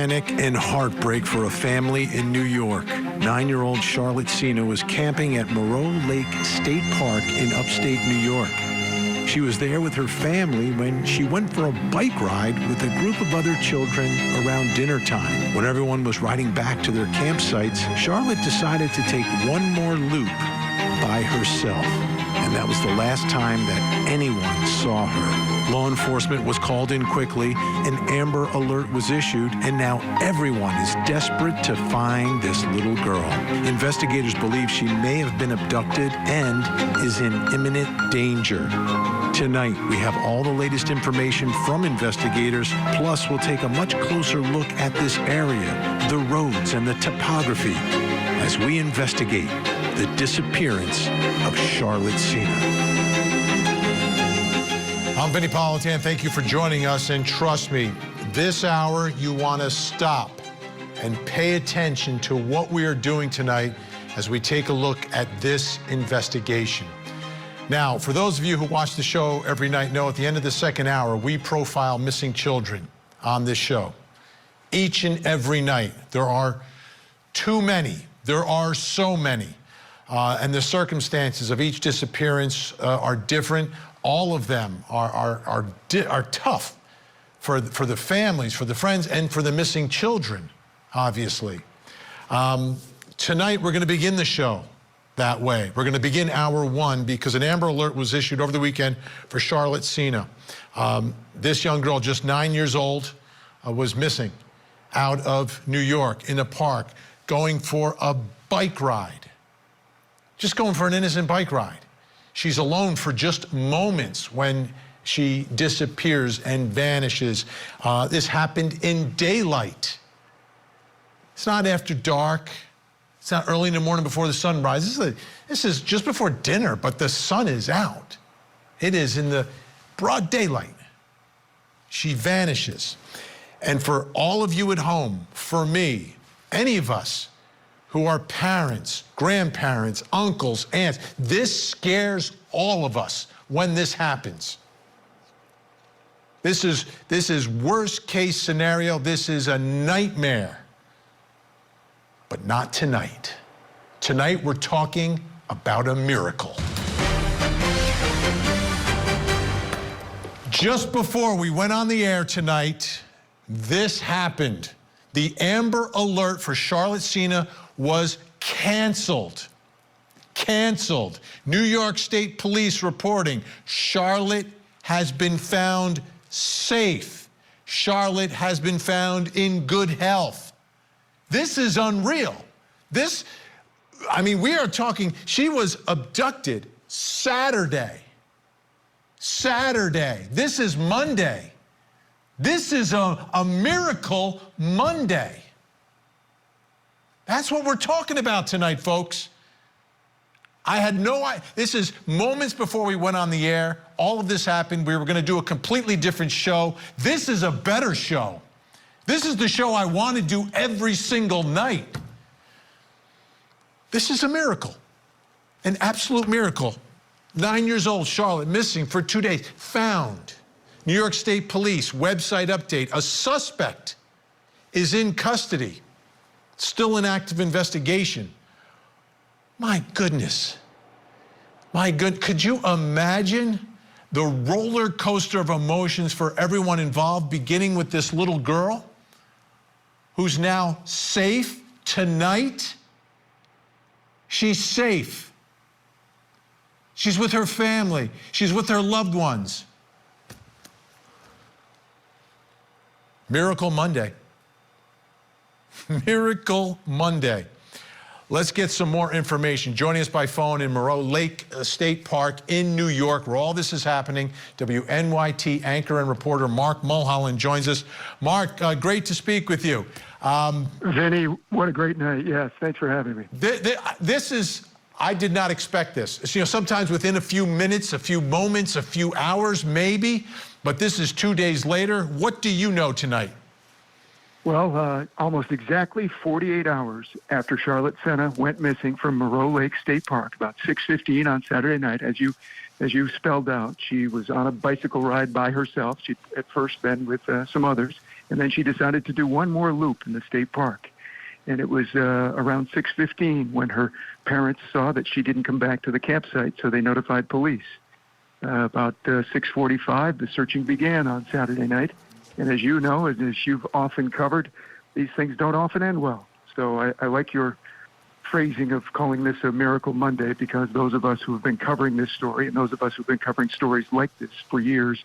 Panic and heartbreak for a family in New York. 9-year-old Charlotte Sena was camping at Moreau Lake State Park in upstate New York. She was there with her family when she went for a bike ride with a group of other children around dinner time. When everyone was riding back to their campsites, Charlotte decided to take one more loop by herself. And that was the last time that anyone saw her. Law enforcement was called in quickly, an Amber Alert was issued, and now everyone is desperate to find this little girl. Investigators believe she may have been abducted and is in imminent danger. Tonight, we have all the latest information from investigators, plus we'll take a much closer look at this area, the roads and the topography, as we investigate the disappearance of Charlotte Sena. I'm Vinny Politan. Thank you for joining us. And trust me, this hour you want to stop and pay attention to what we are doing tonight as we take a look at this investigation. Now, for those of you who watch the show every night know at the end of the second hour, we profile missing children on this show. Each and every night, there are too many. There are so many. And the circumstances of each disappearance are different. All of them are tough for the families, for the friends, and for the missing children, obviously. Tonight, we're going to begin the show that way. We're going to begin hour one because an Amber Alert was issued over the weekend for Charlotte Sena. This young girl, just 9 years old, was missing out of New York in a park, going for a bike ride. Just going for an innocent bike ride. She's alone for just moments when she disappears and vanishes. This happened in daylight. It's not after dark. It's not early in the morning before the sun rises. This is just before dinner, but the sun is out. It is in the broad daylight. She vanishes. And for all of you at home, for me, any of us who are parents, grandparents, uncles, aunts, this scares all of us when this happens. This is worst case scenario. This is a nightmare. But not tonight. Tonight we're talking about a miracle. Just before we went on the air tonight, this happened. The Amber Alert for Charlotte Sena was canceled. Canceled. New York State Police reporting Charlotte has been found safe. Charlotte has been found in good health. This is unreal. We are talking, she was abducted Saturday. Saturday. This is Monday. This is a miracle Monday. That's what we're talking about tonight, folks. I had no idea. This is moments before we went on the air. All of this happened. We were going to do a completely different show. This is a better show. This is the show I want to do every single night. This is a miracle, an absolute miracle. 9 years old, Charlotte, missing for 2 days, found. New York State Police, website update. A suspect is in custody. Still an active investigation. My goodness. Could you imagine the roller coaster of emotions for everyone involved, beginning with this little girl who's now safe tonight? She's safe. She's with her family. She's with her loved ones. Miracle Monday. Miracle Monday. Let's get some more information. Joining us by phone in Moreau Lake State Park in New York, where all this is happening, WNYT anchor and reporter Mark Mulholland joins us. Mark, great to speak with you. Vinny, what a great night. Yes, thanks for having me. I did not expect this. Sometimes within a few minutes, a few moments, a few hours, maybe, but this is 2 days later. What do you know tonight? Well, almost exactly 48 hours after Charlotte Sena went missing from Moreau Lake State Park, about 6:15 on Saturday night, as you spelled out. She was on a bicycle ride by herself. She'd at first been with some others, And then she decided to do one more loop in the state park. And it was around 6:15 when her parents saw that she didn't come back to the campsite, so they notified police. About 6:45, the searching began on Saturday night. And as you know, and as you've often covered, these things don't often end well. So I like your phrasing of calling this a Miracle Monday, because those of us who have been covering this story and those of us who have been covering stories like this for years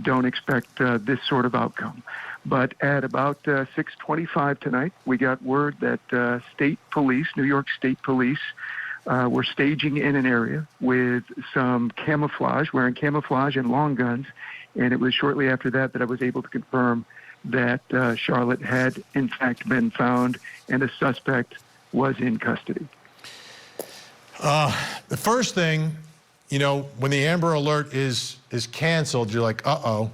don't expect this sort of outcome. But at about 6:25 tonight, we got word that state police, New York State Police, were staging in an area with some camouflage, wearing camouflage and long guns. And it was shortly after that that I was able to confirm that Charlotte had, in fact, been found and a suspect was in custody. The first thing, you know, when the Amber Alert is canceled, you're like, uh-oh.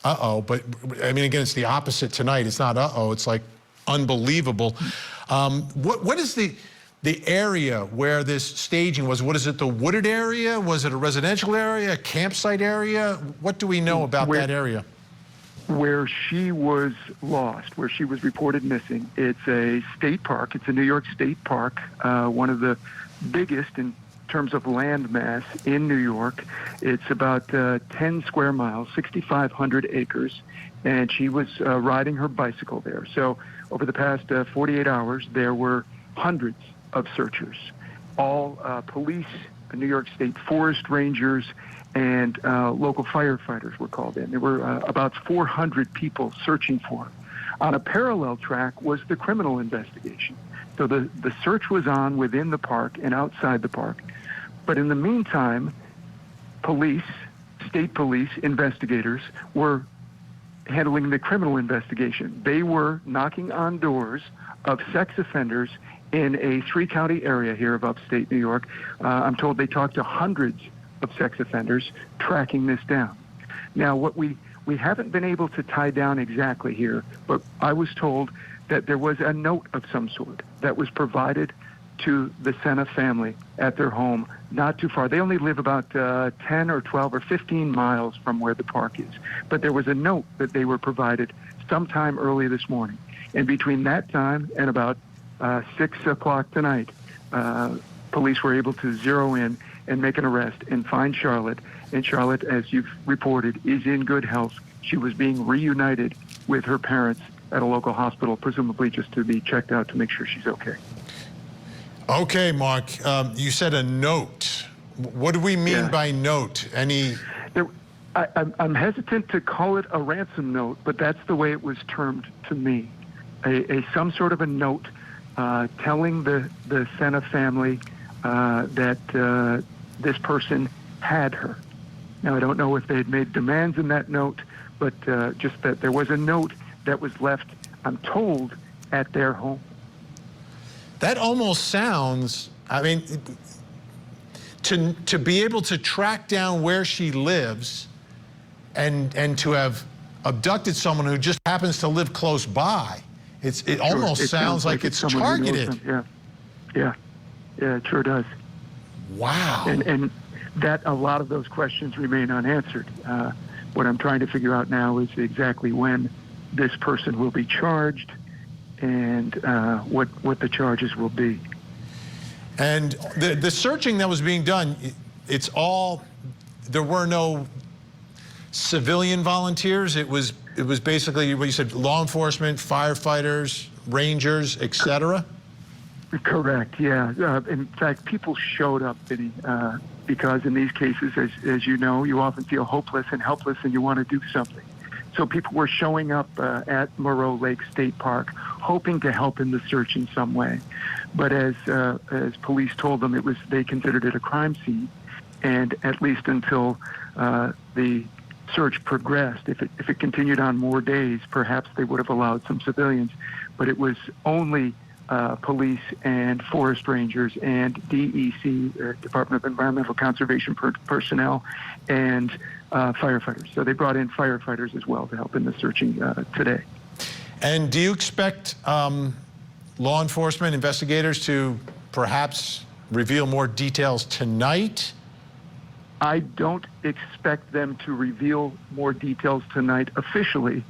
But, I mean, again, it's the opposite tonight. It's not uh-oh. It's like unbelievable. What is the area where this staging was? What is it, the wooded area? Was it a residential area, a campsite area? What do we know about that area? Where she was lost, where she was reported missing, it's a state park. It's a New York State Park, one of the biggest in terms of land mass in New York. It's about 10 square miles, 6,500 acres, and she was riding her bicycle there. So over the past 48 hours, there were hundreds of searchers, all police, New York State forest rangers, and local firefighters were called in. There were about 400 people searching for her. On a parallel track was the criminal investigation. So the search was on within the park and outside the park. But in the meantime, police, state police, investigators were handling the criminal investigation. They were knocking on doors of sex offenders in a 3-county area here of upstate New York. I'm told they talked to hundreds of sex offenders tracking this down. Now, what we haven't been able to tie down exactly here, but I was told that there was a note of some sort that was provided to the Sena family at their home not too far. They only live about 10 or 12 or 15 miles from where the park is. But there was a note that they were provided sometime early this morning. And between that time and about 6 o'clock tonight, police were able to zero in and make an arrest and find Charlotte. And Charlotte, as you've reported, is in good health. She was being reunited with her parents at a local hospital, presumably just to be checked out to make sure she's okay. Okay, Mark, you said a note. What do we mean by note? I'm hesitant to call it a ransom note, but that's the way it was termed to me. Some sort of a note telling the Sena family that this person had her. Now, I don't know if they had made demands in that note, but just that there was a note that was left, I'm told, at their home. That almost sounds, I mean, to be able to track down where she lives and to have abducted someone who just happens to live close by, it almost sounds like it's targeted. Yeah, it sure does. Wow. And that a lot of those questions remain unanswered. What I'm trying to figure out now is exactly when this person will be charged and what the charges will be. And the searching that was being done, there were no civilian volunteers. It was basically what you said, law enforcement, firefighters, rangers, etc. Correct, yeah. In fact, people showed up, Vinny, because in these cases, as you know, you often feel hopeless and helpless and you want to do something. So people were showing up at Moreau Lake State Park, hoping to help in the search in some way. But as police told them, they considered it a crime scene, and at least until the search progressed, if it continued on more days, perhaps they would have allowed some civilians. But it was only police and forest rangers and DEC, Department of Environmental Conservation personnel, and firefighters. So they brought in firefighters as well to help in the searching today. And do you expect law enforcement investigators to perhaps reveal more details tonight? I don't expect them to reveal more details tonight officially.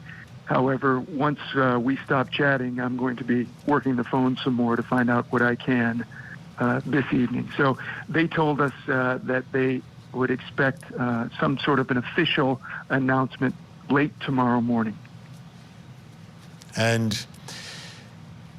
However, once we stop chatting, I'm going to be working the phone some more to find out what I can this evening. So they told us that they would expect some sort of an official announcement late tomorrow morning. And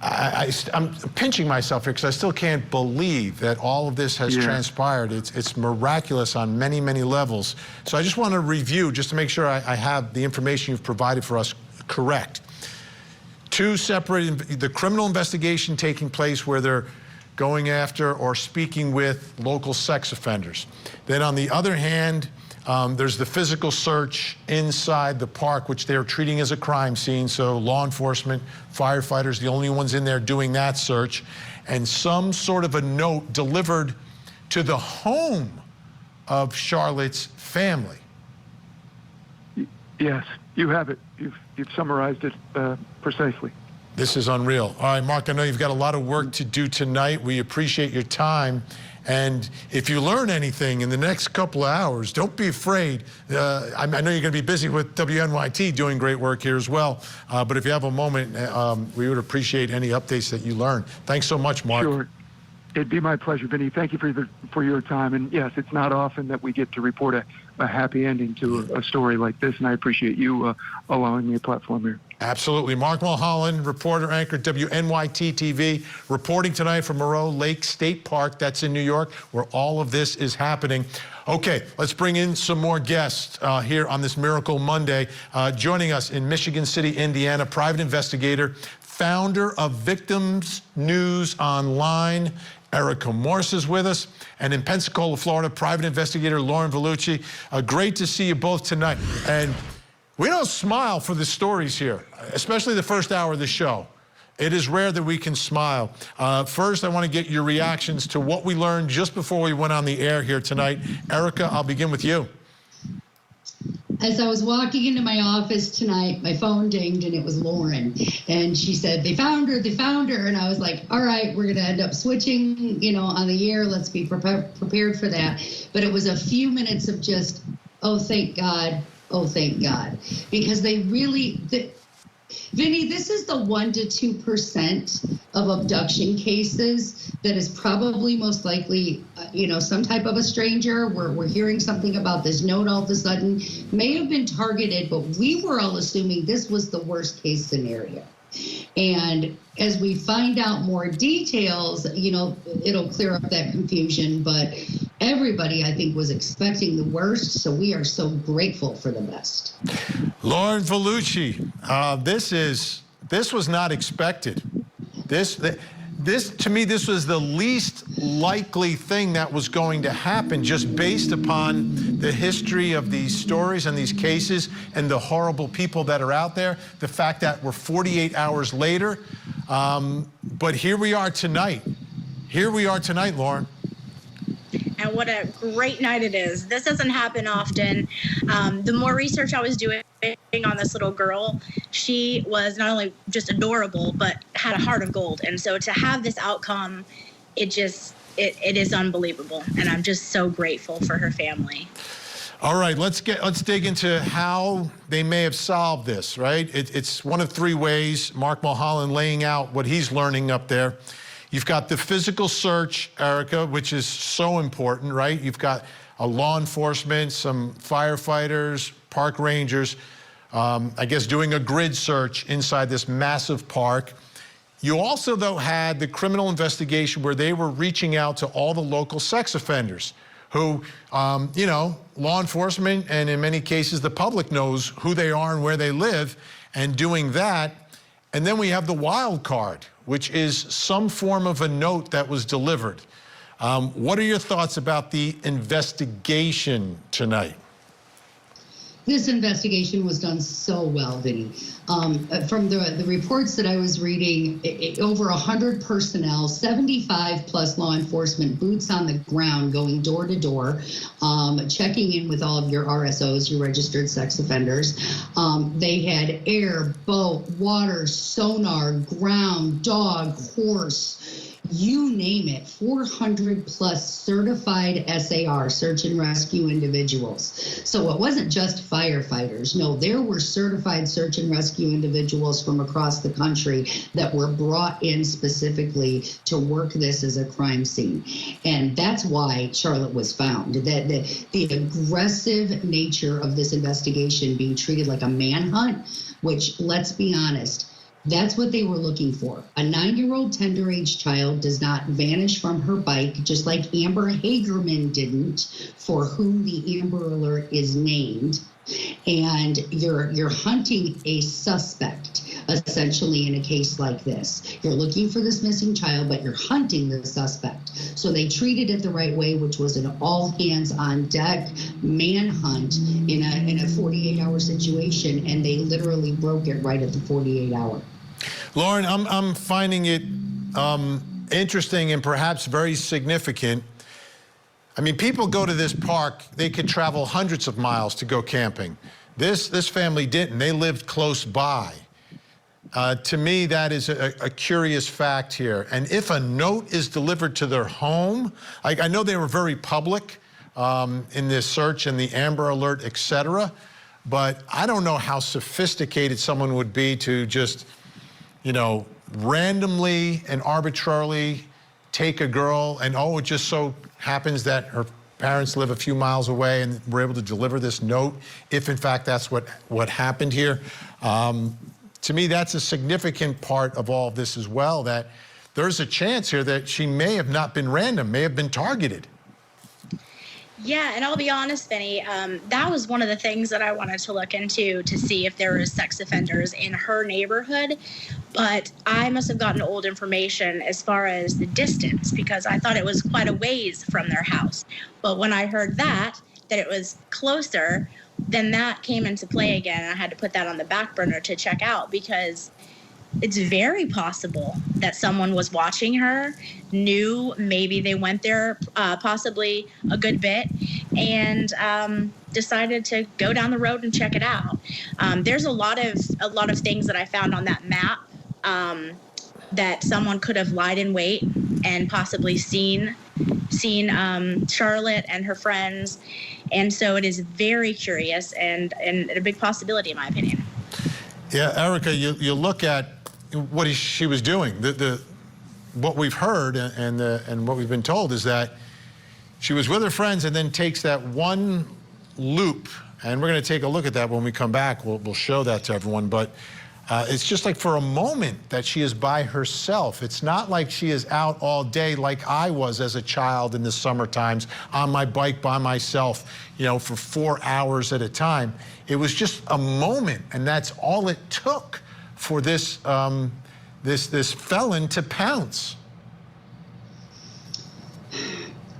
I'm pinching myself here because I still can't believe that all of this has transpired. It's miraculous on many, many levels. So I just want to review, just to make sure I have the information you've provided for us correct. Two separate, the criminal investigation taking place where they're going after or speaking with local sex offenders. Then on the other hand, there's the physical search inside the park, which they're treating as a crime scene. So law enforcement, firefighters, the only ones in there doing that search, and some sort of a note delivered to the home of Charlotte's family. Yes, you have it. You've summarized it precisely. This is unreal. All right, Mark, I know you've got a lot of work to do tonight. We appreciate your time. And if you learn anything in the next couple of hours, don't be afraid. I know you're going to be busy with WNYT doing great work here as well. But if you have a moment, we would appreciate any updates that you learn. Thanks so much, Mark. Sure. It'd be my pleasure, Vinny. Thank you for your time. And yes, it's not often that we get to report a happy ending to a story like this, and I appreciate you allowing me a platform here. Absolutely. Mark Mulholland, reporter, anchor, WNYT TV, reporting tonight from Moreau Lake State Park. That's in New York, where all of this is happening. Okay, let's bring in some more guests here on this Miracle Monday. Joining us in Michigan City, Indiana, private investigator, founder of Victims News Online, Erica Morse is with us, and in Pensacola, Florida, private investigator Lauren Vellucci. Great to see you both tonight. And we don't smile for the stories here, especially the first hour of the show. It is rare that we can smile. First, I want to get your reactions to what we learned just before we went on the air here tonight. Erica, I'll begin with you. As I was walking into my office tonight, my phone dinged and it was Lauren. And she said, they found her. And I was like, all right, we're going to end up switching, on the air. Let's be prepared for that. But it was a few minutes of just, oh, thank God. Oh, thank God. Because they really, Vinny, this is the 1 to 2% of abduction cases that is probably most likely, some type of a stranger. We're hearing something about this note all of a sudden. May have been targeted, but we were all assuming this was the worst case scenario. And as we find out more details, it'll clear up that confusion. But everybody, I think, was expecting the worst. So we are so grateful for the best. Lauren Vellucci, this was not expected. To me, this was the least likely thing that was going to happen, just based upon the history of these stories and these cases and the horrible people that are out there. The fact that we're 48 hours later, but here we are tonight. Here we are tonight, Lauren. And what a great night it is. This doesn't happen often. The more research I was doing on this little girl, she was not only just adorable, but had a heart of gold. And so to have this outcome, it is unbelievable. And I'm just so grateful for her family. All right, let's dig into how they may have solved this, right? It's one of three ways. Mark Mulholland laying out what he's learning up there. You've got the physical search, Erica, which is so important, right? You've got a law enforcement, some firefighters, park rangers, I guess doing a grid search inside this massive park. You also, though, had the criminal investigation where they were reaching out to all the local sex offenders who, law enforcement and in many cases the public knows who they are and where they live, and doing that. And then we have the wild card, which is some form of a note that was delivered. What are your thoughts about the investigation tonight? This investigation was done so well, Vinny. From the reports that I was reading, over 100 personnel, 75 plus law enforcement, boots on the ground, going door to door, checking in with all of your RSOs, your registered sex offenders. They had air, boat, water, sonar, ground, dog, horse. you name it, 400 plus certified SAR, search and rescue individuals. So it wasn't just firefighters. No, there were certified search and rescue individuals from across the country that were brought in specifically to work this as a crime scene. And that's why Charlotte was found. That the aggressive nature of this investigation being treated like a manhunt, which, let's be honest, that's what they were looking for. A 9-year-old tender age child does not vanish from her bike, just like Amber Hagerman didn't, for whom the Amber Alert is named. And you're hunting a suspect, essentially, in a case like this. You're looking for this missing child, but you're hunting the suspect. So they treated it the right way, which was an all hands on deck manhunt in a 48-hour situation, and they literally broke it right at the 48-hour. Lauren, I'm finding it interesting and perhaps very significant. I mean, people go to this park, they could travel hundreds of miles to go camping. This family didn't. They lived close by. To me, that is a curious fact here. And if a note is delivered to their home, I know they were very public in this search and the Amber Alert, et cetera, but I don't know how sophisticated someone would be to just, you know, randomly and arbitrarily take a girl and, oh, it just so happens that her parents live a few miles away and were able to deliver this note, if in fact that's what happened here. To me, that's a significant part of all of this as well, that there's a chance here that she may have not been random, may have been targeted. Yeah, and I'll be honest, Vinny, that was one of the things that I wanted to look into to see if there was sex offenders in her neighborhood. But I must have gotten old information as far as the distance, because I thought it was quite a ways from their house. But when I heard that it was closer, then that came into play again. I had to put that on the back burner to check out, because it's very possible that someone was watching her, knew maybe they went there possibly a good bit, and decided to go down the road and check it out. There's a lot of things that I found on that map that someone could have lied in wait and possibly seen Charlotte and her friends. And so it is very curious and a big possibility, in my opinion. Yeah, Erica, you look at what she was doing. What we've heard and what we've been told is that she was with her friends and then takes that one loop, and we're going to take a look at that when we come back. We'll show that to everyone, but it's just like for a moment that she is by herself. It's not like she is out all day like I was as a child in the summer times on my bike by myself, you know, for 4 hours at a time. It was just a moment, and that's all it took for this this felon to pounce.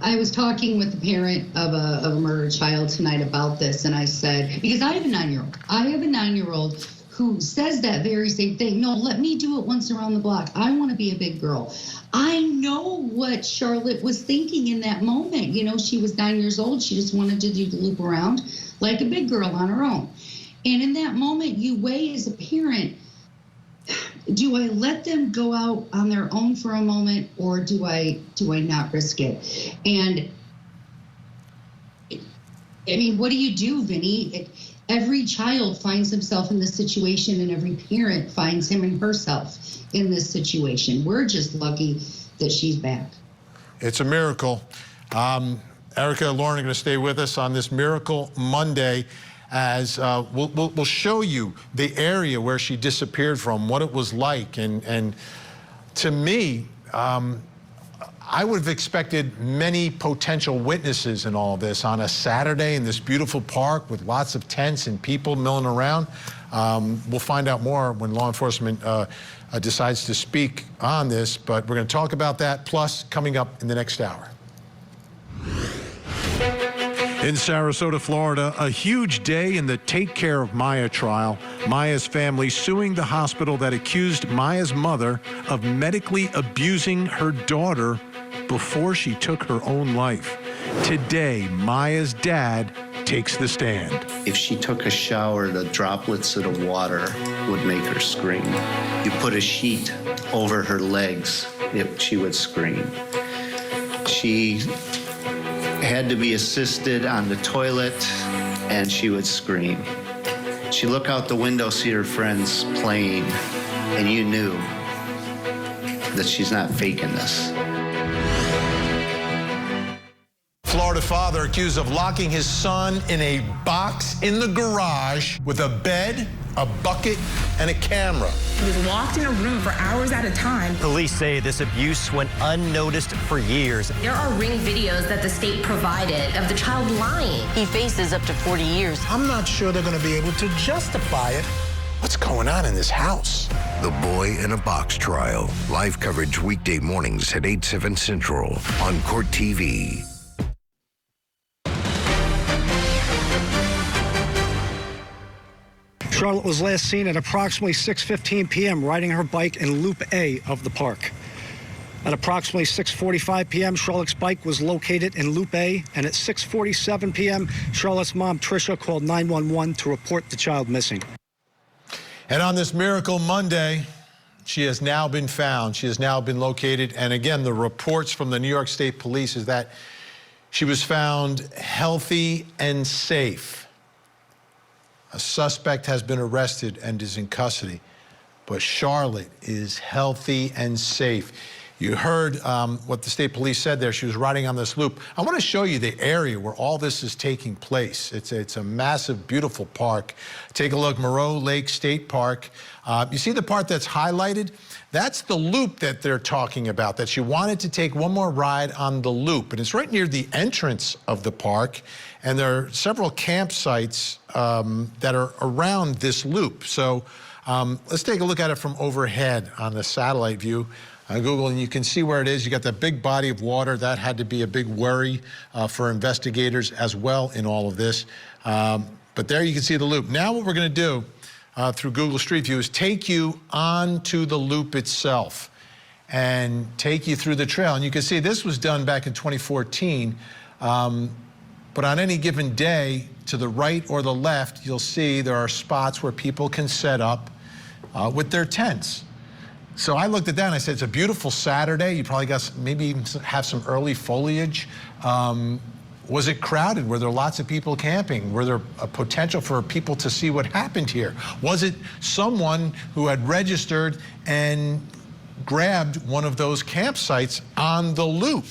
I was talking with the parent of a murdered child tonight about this, and I said, because I have a 9-year-old who says that very same thing. No, let me do it once around the block. I want to be a big girl. I know what Charlotte was thinking in that moment. You know, she was 9 years old. She just wanted to do the loop around like a big girl on her own. And in that moment, you weigh as a parent, do I let them go out on their own for a moment, or do I not risk it? And I mean, what do you do, Vinny? Every child finds himself in this situation, and every parent finds him and herself in this situation. We're just lucky that she's back. It's a miracle. Erica and Lauren are going to stay with us on this Miracle Monday, as we'll show you the area where she disappeared from, what it was like. And to me, I would have expected many potential witnesses in all of this on a Saturday in this beautiful park with lots of tents and people milling around. We'll find out more when law enforcement decides to speak on this, but we're going to talk about that, plus coming up in the next hour. In Sarasota, Florida, a huge day in the Take Care of Maya trial. Maya's family suing the hospital that accused Maya's mother of medically abusing her daughter before she took her own life. Today, Maya's dad takes the stand. If she took a shower, the droplets of the water would make her scream. You put a sheet over her legs she would scream. She had to be assisted on the toilet, and she would scream. She'd look out the window, see her friends playing, and you knew that she's not faking this. Florida father accused of locking his son in a box in the garage with a bed, a bucket, and a camera. He was locked in a room for hours at a time. Police say this abuse went unnoticed for years. There are ring videos that the state provided of the child lying. He faces up to 40 years. I'm not sure they're going to be able to justify it. What's going on in this house? The Boy in a Box trial. Live coverage weekday mornings at 8, 7 Central on Court TV. Charlotte was last seen at approximately 6:15 p.m. riding her bike in Loop A of the park. At approximately 6:45 p.m., Charlotte's bike was located in Loop A, and at 6:47 p.m., Charlotte's mom, Tricia, called 911 to report the child missing. And on this Miracle Monday, she has now been found. She has now been located. And again, the reports from the New York State Police is that she was found healthy and safe. A suspect has been arrested and is in custody, but Charlotte is healthy and safe. You heard what the state police said there. She was riding on this loop. I want to show you the area where all this is taking place. It's a massive, beautiful park. Take a look, Moreau Lake State Park. You see the part that's highlighted? That's the loop that they're talking about, that she wanted to take one more ride on the loop. And it's right near the entrance of the park. And there are several campsites that are around this loop. So let's take a look at it from overhead on the satellite view on Google, and you can see where it is. You got that big body of water. That had to be a big worry for investigators as well in all of this. But there you can see the loop. Now what we're going to do through Google Street View is take you onto the loop itself and take you through the trail. And you can see this was done back in 2014. But on any given day, to the right or the left, you'll see there are spots where people can set up with their tents. So I looked at that and I said, it's a beautiful Saturday. You probably got maybe even have some early foliage. Was it crowded? Were there lots of people camping? Were there a potential for people to see what happened here? Was it someone who had registered and grabbed one of those campsites on the loop?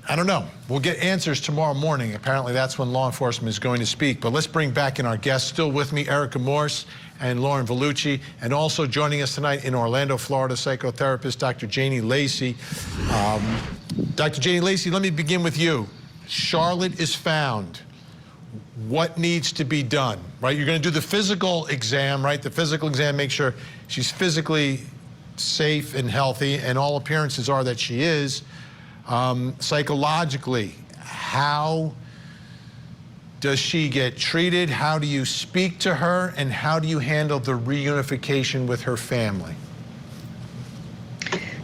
I don't know. We'll get answers tomorrow morning. Apparently that's when law enforcement is going to speak. But let's bring back in our guests. Still with me, Erica Morse and Lauren Vellucci, and also joining us tonight in Orlando, Florida, psychotherapist Dr. Janie Lacey. Dr. Janie Lacey, let me begin with you. Charlotte is found. What needs to be done, right? You're going to do the physical exam, right? The physical exam, make sure she's physically safe and healthy, and all appearances are that she is. Psychologically, how does she get treated? How do you speak to her? And how do you handle the reunification with her family?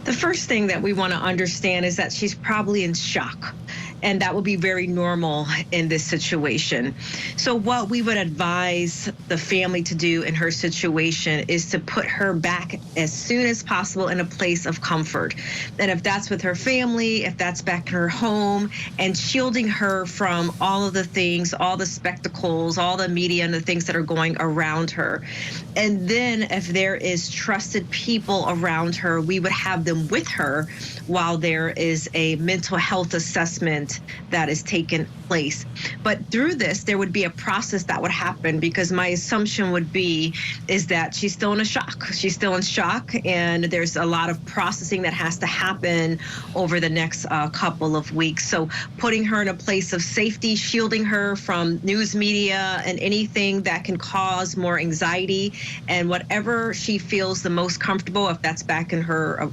The first thing that we want to understand is that she's probably in shock. And that will be very normal in this situation. So what we would advise the family to do in her situation is to put her back as soon as possible in a place of comfort. And if that's with her family, if that's back in her home, and shielding her from all of the things, all the spectacles, all the media and the things that are going around her. And then if there is trusted people around her, we would have them with her while there is a mental health assessment that is taking place. But through this, there would be a process that would happen, because my assumption would be is that she's still in a shock. She's still in shock, and there's a lot of processing that has to happen over the next couple of weeks. So putting her in a place of safety, shielding her from news media and anything that can cause more anxiety, and whatever she feels the most comfortable, if that's back in her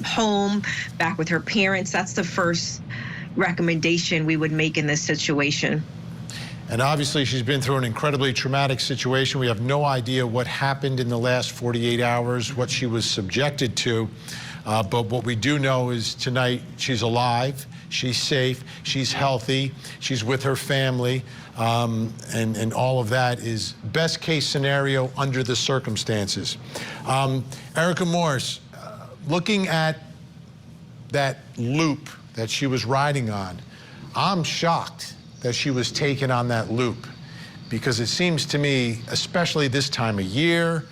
home, back with her parents, that's the first recommendation we would make in this situation. And obviously she's been through an incredibly traumatic situation. We have no idea what happened in the last 48 hours, what she was subjected to. But what we do know is tonight she's alive, she's safe, she's healthy, she's with her family, and all of that is best case scenario under the circumstances. Erica Morse, looking at that loop that she was riding on, I'm shocked that she was taken on that loop, because it seems to me, especially this time of year,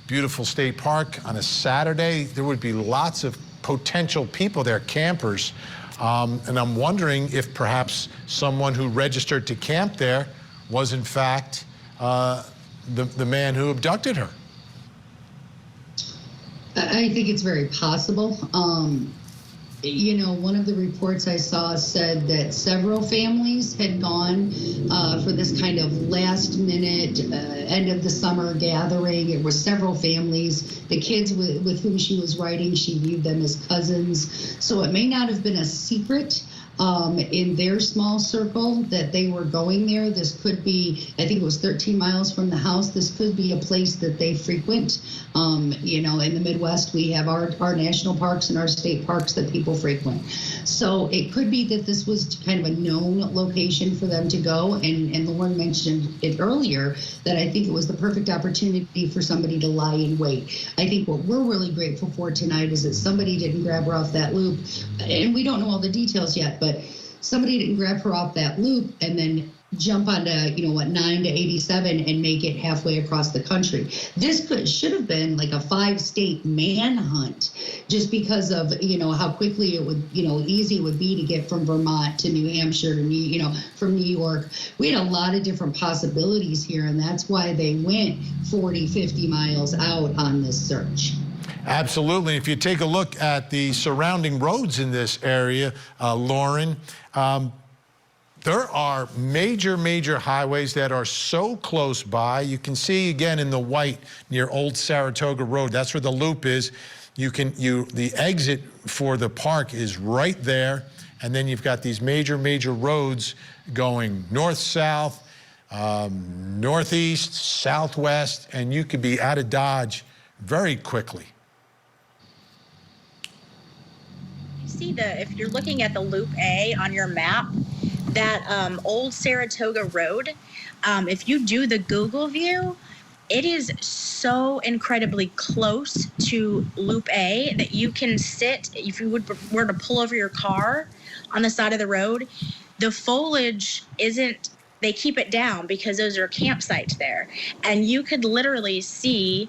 beautiful state park on a Saturday, there would be lots of potential people there, campers. And I'm wondering if perhaps someone who registered to camp there was in fact the man who abducted her. I think it's very possible. You know, one of the reports I saw said that several families had gone for this kind of last minute, end of the summer gathering. It was several families. The kids with whom she was riding, she viewed them as cousins. So it may not have been a secret in their small circle that they were going there. This could be, I think it was 13 miles from the house. This could be a place that they frequent. You know, in the Midwest, we have our national parks and our state parks that people frequent. So it could be that this was kind of a known location for them to go. And Lauren mentioned it earlier, that I think it was the perfect opportunity for somebody to lie in wait. I think what we're really grateful for tonight is that somebody didn't grab her off that loop. And we don't know all the details yet, but somebody didn't grab her off that loop and then jump onto, you know, what, 9 to 87 and make it halfway across the country. This should have been like a 5-state manhunt, just because of, you know, how quickly it would, you know, easy it would be to get from Vermont to New Hampshire to from New York. We had a lot of different possibilities here, and that's why they went 40, 50 miles out on this search. Absolutely. If you take a look at the surrounding roads in this area, Lauren, there are major highways that are so close by. You can see again in the white near Old Saratoga Road. That's where the loop is. The exit for the park is right there, and then you've got these major roads going north, south, northeast, southwest, and you could be out of Dodge very quickly. If you're looking at the Loop A on your map, that Old Saratoga Road, if you do the Google view, it is so incredibly close to Loop A that you can sit, if you were to pull over your car on the side of the road, the foliage isn't, they keep it down because those are campsites there. And you could literally see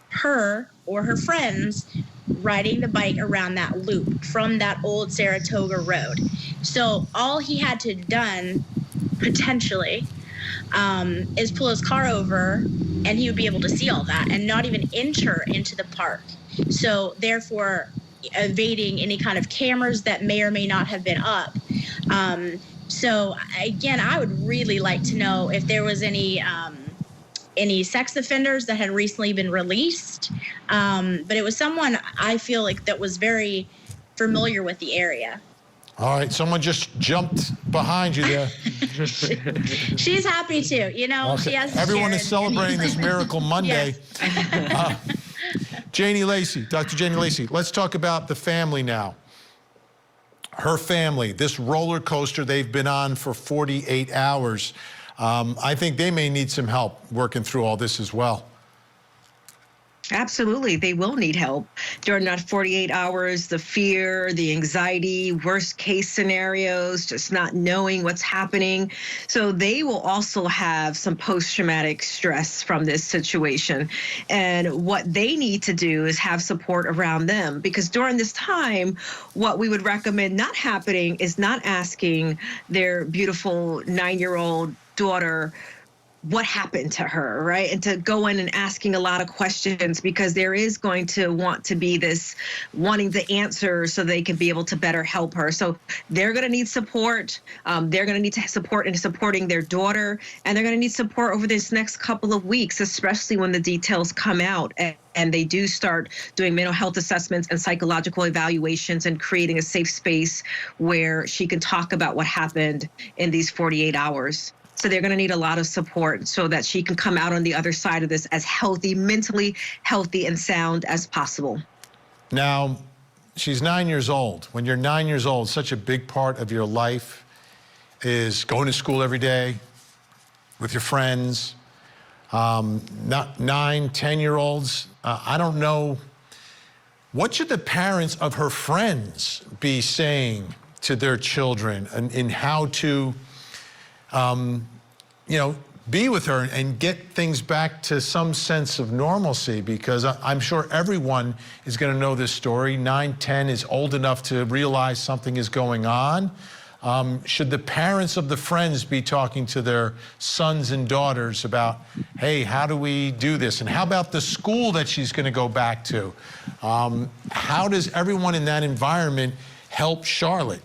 her or her friends riding the bike around that loop from that Old Saratoga Road. So all he had to have done, potentially, is pull his car over, and he would be able to see all that and not even enter into the park. So therefore, evading any kind of cameras that may or may not have been up. So again, I would really like to know if there was any sex offenders that had recently been released. But it was someone I feel like that was very familiar with the area. All right, someone just jumped behind you there. She's happy too, you know. Okay. She has Everyone is celebrating this Miracle Monday. Yes. Janie Lacey, Dr. Janie Lacey, let's talk about the family now. Her family, this roller coaster they've been on for 48 hours. I think they may need some help working through all this as well. Absolutely. They will need help during that 48 hours, the fear, the anxiety, worst case scenarios, just not knowing what's happening. So they will also have some post-traumatic stress from this situation. And what they need to do is have support around them, because during this time, what we would recommend not happening is not asking their beautiful 9-year-old daughter what happened to her, right? And to go in and asking a lot of questions, because there is going to want to be this wanting the answer so they can be able to better help her. So they're going to need support. They're going to need to support in supporting their daughter, and they're going to need support over this next couple of weeks, especially when the details come out and they do start doing mental health assessments and psychological evaluations and creating a safe space where she can talk about what happened in these 48 hours. So they're going to need a lot of support so that she can come out on the other side of this as healthy, mentally healthy and sound as possible. Now, she's 9 years old. When you're 9 years old, such a big part of your life is going to school every day with your friends. Not 9, 10-year-olds. I don't know What should the parents of her friends be saying to their children in how to, be with her and get things back to some sense of normalcy? Because I'm sure everyone is going to know this story. 9-10 is old enough to realize something is going on. Should the parents of the friends be talking to their sons and daughters about, hey, how do we do this? And how about the school that she's going to go back to? How does everyone in that environment help Charlotte?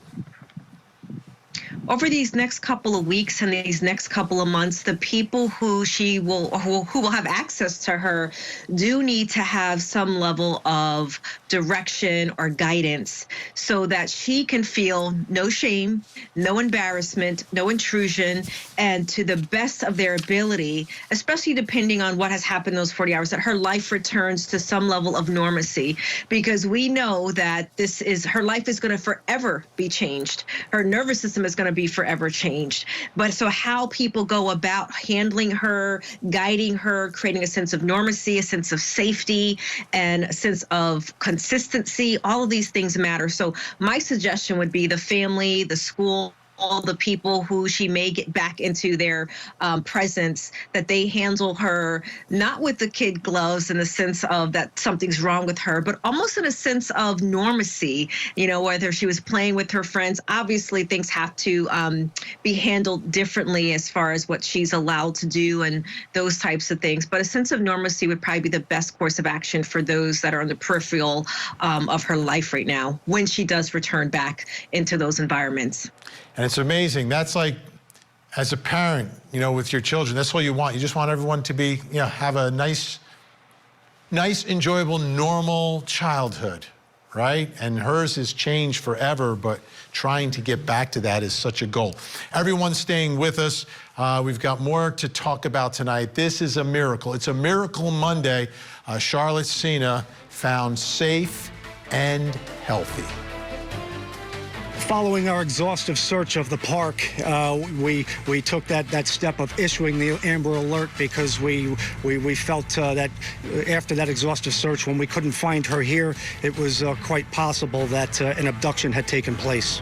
Over these next couple of weeks and these next couple of months, the people who will have access to her do need to have some level of direction or guidance so that she can feel no shame, no embarrassment, no intrusion, and to the best of their ability, especially depending on what has happened those 40 hours, that her life returns to some level of normalcy, because we know that her life is going to forever be changed. Her nervous system is going to be forever changed. But so how people go about handling her, guiding her, creating a sense of normalcy, a sense of safety, and a sense of consistency, all of these things matter. So my suggestion would be the family, the school, all the people who she may get back into their presence, that they handle her not with the kid gloves in the sense of that something's wrong with her, but almost in a sense of normacy. Whether she was playing with her friends, obviously things have to be handled differently as far as what she's allowed to do and those types of things. But a sense of normacy would probably be the best course of action for those that are on the peripheral of her life right now when she does return back into those environments. And it's amazing. That's like, as a parent, with your children, that's all you want. You just want everyone to be, have a nice, enjoyable, normal childhood, right? And hers has changed forever, but trying to get back to that is such a goal. Everyone's staying with us. We've got more to talk about tonight. This is a miracle. It's a Miracle Monday. Charlotte Sena found safe and healthy. Following our exhaustive search of the park, we took that step of issuing the Amber Alert because we felt that after that exhaustive search, when we couldn't find her here, it was quite possible that an abduction had taken place.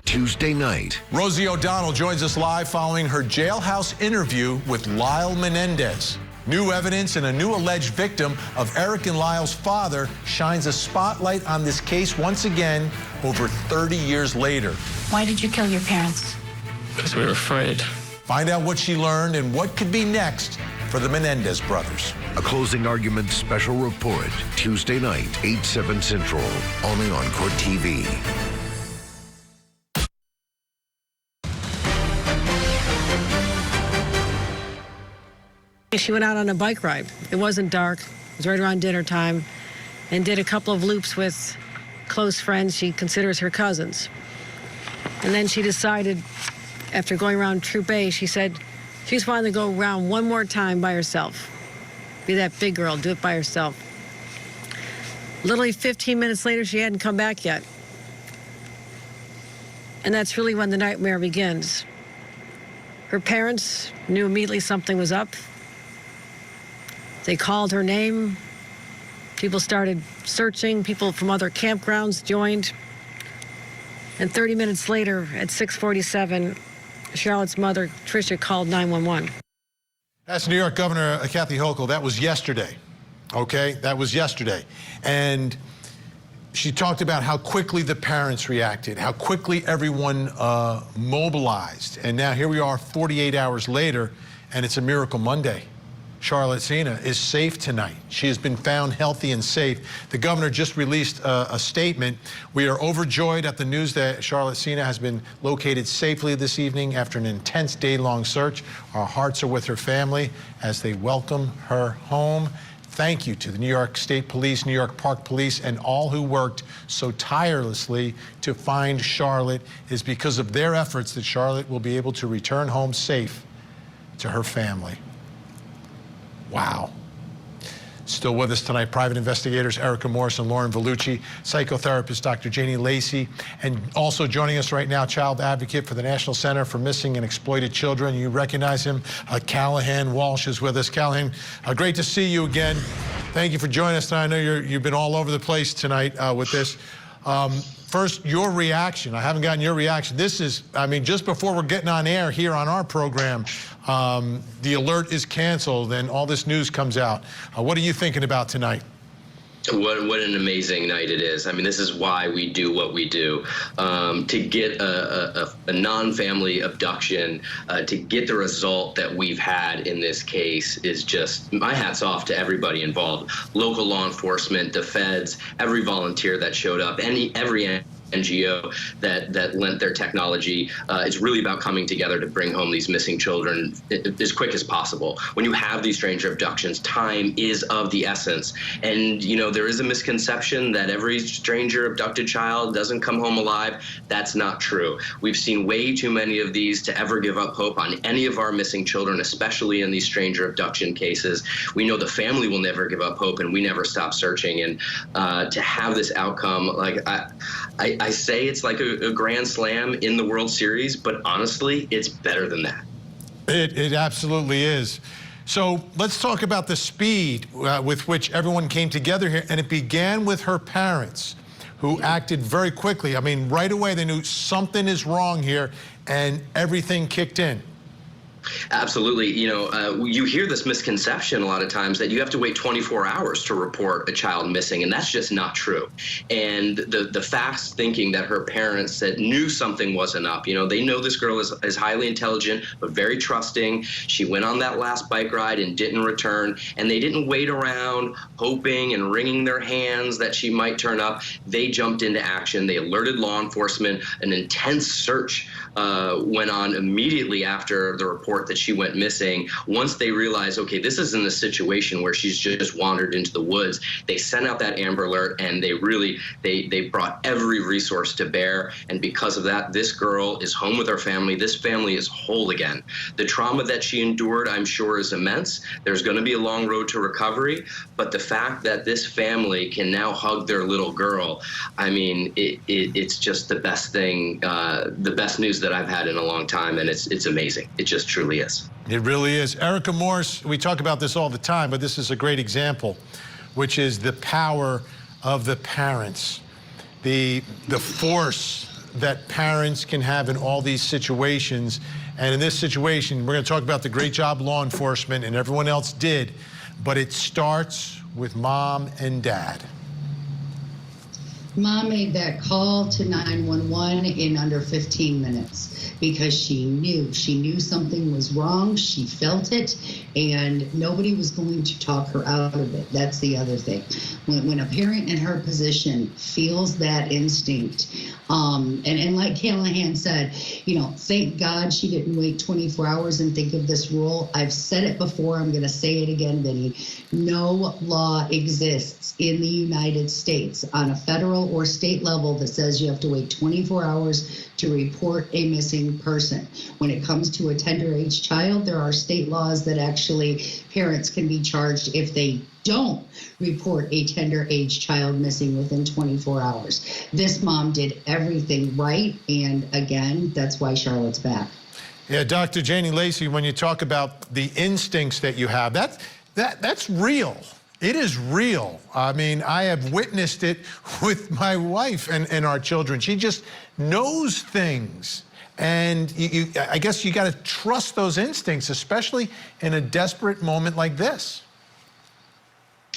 Tuesday night. Rosie O'Donnell joins us live following her jailhouse interview with Lyle Menendez. New evidence and a new alleged victim of Eric and Lyle's father shines a spotlight on this case once again over 30 years later. Why did you kill your parents? Because we were afraid. Find out what she learned and what could be next for the Menendez brothers. A closing argument special report, Tuesday night, 8/7 Central, only on Court TV. She went out on a bike ride. It wasn't dark. It was right around dinner time, and did a couple of loops with close friends she considers her cousins. And then she decided, after going around Troop A, she said she just wanted to go around one more time by herself. Be that big girl, do it by herself. Literally 15 minutes later, she hadn't come back yet. And that's really when the nightmare begins. Her parents knew immediately something was up. They called her name. People started searching. People from other campgrounds joined. And 30 minutes later, at 6:47, Charlotte's mother, Tricia, called 911. That's New York Governor Kathy Hochul. That was yesterday, okay? That was yesterday. And she talked about how quickly the parents reacted, how quickly everyone mobilized. And now here we are 48 hours later, and it's a Miracle Monday. Charlotte Sena is safe tonight. She has been found healthy and safe. The governor just released a statement. We are overjoyed at the news that Charlotte Sena has been located safely this evening after an intense day-long search. Our hearts are with her family as they welcome her home. Thank you to the New York State Police, New York Park Police, and all who worked so tirelessly to find Charlotte. It is because of their efforts that Charlotte will be able to return home safe to her family. Wow. Still with us tonight, private investigators Erica Morris and Lauren Vellucci, psychotherapist Dr. Janie Lacey, and also joining us right now, child advocate for the National Center for Missing and Exploited Children. You recognize him. Callahan Walsh is with us. Callahan, great to see you again. Thank you for joining us tonight. I know you've been all over the place tonight with this. First, your reaction. I haven't gotten your reaction. This is, I mean, just before we're getting on air here on our program, the alert is canceled and all this news comes out. What are you thinking about tonight? What an amazing night it is. I mean, this is why we do what we do. To get a non-family abduction, to get the result that we've had in this case is just, my hat's off to everybody involved. Local law enforcement, the feds, every volunteer that showed up, every NGO that lent their technology. It's really about coming together to bring home these missing children as quick as possible. When you have these stranger abductions, time is of the essence. And, you know, there is a misconception that every stranger abducted child doesn't come home alive. That's not true. We've seen way too many of these to ever give up hope on any of our missing children, especially in these stranger abduction cases. We know the family will never give up hope, and we never stop searching. And to have this outcome, like I say it's like a grand slam in the World Series, but honestly, it's better than that. It absolutely is. So let's talk about the speed with which everyone came together here, and it began with her parents, who acted very quickly. I mean, right away they knew something is wrong here, and everything kicked in. Absolutely. You know, you hear this misconception a lot of times that you have to wait 24 hours to report a child missing, and that's just not true. And the fast thinking that her parents that knew something wasn't up, you know, they know this girl is highly intelligent, but very trusting. She went on that last bike ride and didn't return, and they didn't wait around hoping and wringing their hands that she might turn up. They jumped into action. They alerted law enforcement. An intense search went on immediately after the report that she went missing. Once they realized, okay, this isn't a situation where she's just wandered into the woods, they sent out that Amber Alert, and they really, they brought every resource to bear. And because of that, this girl is home with her family. This family is whole again. The trauma that she endured, I'm sure, is immense. There's going to be a long road to recovery, but the fact that this family can now hug their little girl, I mean, it's just the best thing, the best news that I've had in a long time, and it's amazing. It just truly is. It really is. Erica Morse, we talk about this all the time, but this is a great example, which is the power of the parents, the force that parents can have in all these situations. And in this situation, we're going to talk about the great job law enforcement and everyone else did, but it starts with mom and dad. Mom made that call to 911 in under 15 minutes because she knew something was wrong. She felt it, and nobody was going to talk her out of it. That's the other thing. When a parent in her position feels that instinct, and like Callahan said, you know, thank God she didn't wait 24 hours and think of this rule. I've said it before. I'm going to say it again, Vinny. No law exists in the United States on a federal or state level that says you have to wait 24 hours to report a missing person. When it comes to a tender age child, there are state laws that actually parents can be charged if they don't report a tender age child missing within 24 hours. This mom did everything right, and again, that's why Charlotte's back. Yeah, Dr. Janie Lacey, when you talk about the instincts that you have, that's real. It is real. I mean, I have witnessed it with my wife and our children. She just knows things. And I guess you got to trust those instincts, especially in a desperate moment like this.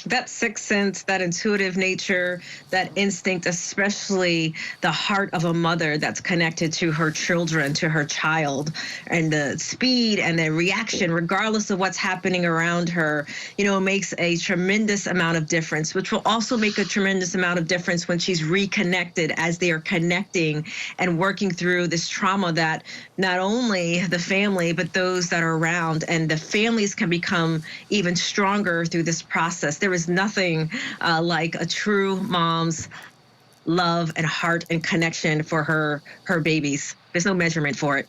That sixth sense, that intuitive nature, that instinct, especially the heart of a mother that's connected to her children, to her child, and the speed and the reaction, regardless of what's happening around her, you know, makes a tremendous amount of difference, which will also make a tremendous amount of difference when she's reconnected as they are connecting and working through this trauma that not only the family, but those that are around, and the families can become even stronger through this process. There is nothing like a true mom's love and heart and connection for her babies. There's no measurement for it.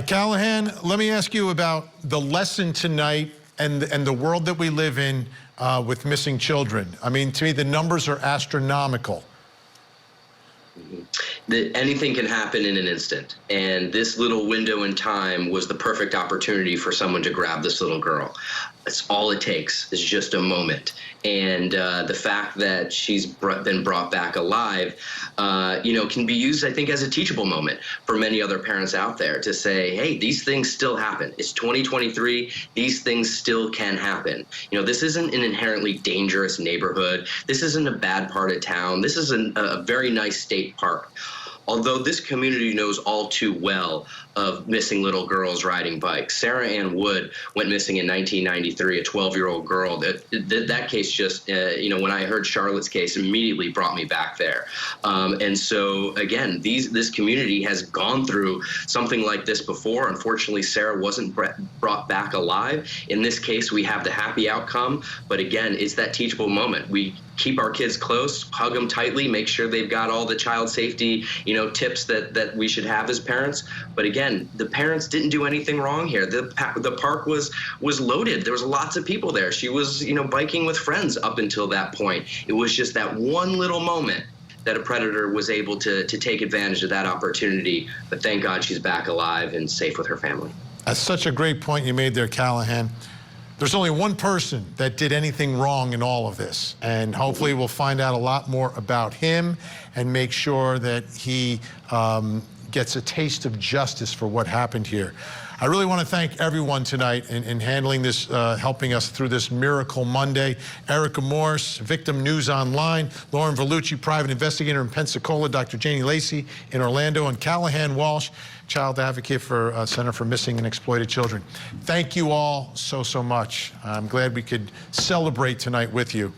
Callahan, let me ask you about the lesson tonight and the world that we live in with missing children. I mean, to me, the numbers are astronomical. Anything can happen in an instant, and this little window in time was the perfect opportunity for someone to grab this little girl. That's all it takes is just a moment. And the fact that she's been brought back alive, can be used, I think, as a teachable moment for many other parents out there to say, hey, these things still happen. It's 2023. These things still can happen. This isn't an inherently dangerous neighborhood. This isn't a bad part of town. This is a very nice state park. Although this community knows all too well of missing little girls riding bikes. Sarah Ann Wood went missing in 1993, a 12-year-old girl. That case just, when I heard Charlotte's case, immediately brought me back there. And so, again, this community has gone through something like this before. Unfortunately, Sarah wasn't brought back alive. In this case, we have the happy outcome. But again, it's that teachable moment. We keep our kids close, hug them tightly, make sure they've got all the child safety, tips that we should have as parents. But again, the parents didn't do anything wrong here. The park was loaded. There was lots of people there. She was, biking with friends up until that point. It was just that one little moment that a predator was able to take advantage of that opportunity. But thank God she's back alive and safe with her family. That's such a great point you made there, Callahan. There's only one person that did anything wrong in all of this, and hopefully we'll find out a lot more about him and make sure that he gets a taste of justice for what happened here. I really want to thank everyone tonight in handling this, helping us through this Miracle Monday. Erica Morse, Victim News Online, Lauren Vellucci, private investigator in Pensacola, Dr. Janie Lacey in Orlando, and Callahan Walsh, child advocate for Center for Missing and Exploited Children. Thank you all so much. I'm glad we could celebrate tonight with you.